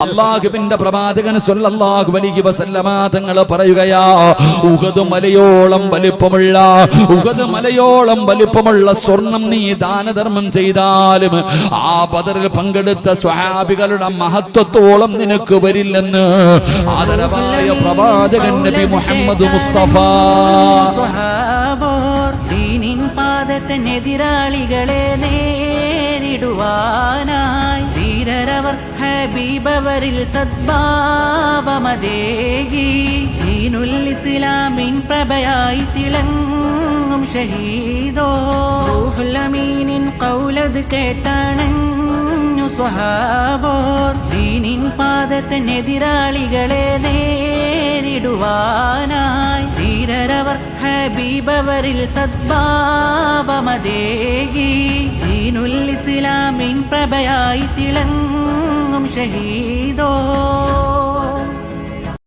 അല്ലാഹുവിന്റെ പ്രവാചകൻ സ്വല്ലല്ലാഹു അലൈഹി വസല്ലമ തങ്ങൾ പറയുകയാ, ഉഹദ് മലയോളം വലിപ്പമുള്ള സ്വർണം നീ ദാനധർമ്മം ചെയ്താലും ആ ബദറിൽ പങ്കെടുത്ത സ്വഹാബികളുടെ മഹത്വത്തോളം നിനക്ക് വരില്ലെന്ന് ആദരവായ പ്രവാചകൻ നബി മുഹമ്മദ് മുസ്തഫ. ദീനിൻ പാദത്തിനെതിരാളികളെ നേരിടുവാനായി ധീരരവർ ഹബീബവരിൽ സദ്ഭാവമതേകി ദീനുൽ ഇസ്ലാമിൻ പ്രഭയായി തിളങ്ങും ഷഹീദോ. റൂഹുൽ അമീനിൻ ഖൗലത് കേട്ടണഞ്ഞു സ്വഹാബോർ ദീനിൻ പാദത്തിനെതിരാളികളെ നേരിടുവാനായി ധീരരവർ ഹബീബവരിൽ സദ്ഭാവമതേകി ദീനുൽ ഇസ്ലാമിൻ പ്രഭയായി തിളങ്ങും ഷഹീദോ.